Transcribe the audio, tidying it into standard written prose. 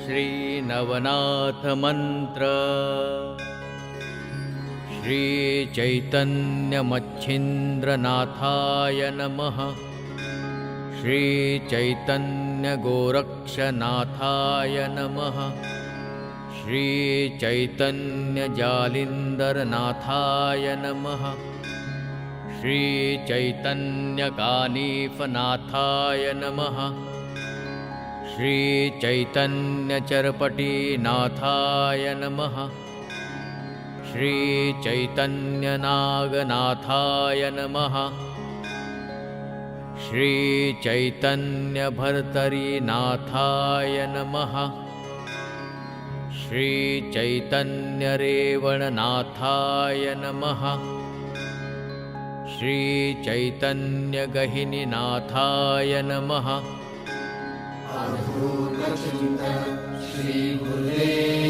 श्रीनवनाथ मंत्र। श्रीचैतन्यमच्छिन्द्रनाथाय नमः। श्रीचैतन्यगोरक्षनाथाय नमः। श्रीचैतन्यजालिन्दरनाथाय नमः। श्रीचैतन्यकानीफनाथाय नमः। श्रीचैतन्यचरपटीनाथाय नमः। श्रीचैतन्यनागनाथाय नमः। श्रीचैतन्यभर्तरीनाथाय नमः। श्रीचैतन्यरेवणनाथाय नमः। श्रीचैतन्यगहिनीनाथाय नमः। अद्भुतचिन्तन श्री गुरुदेव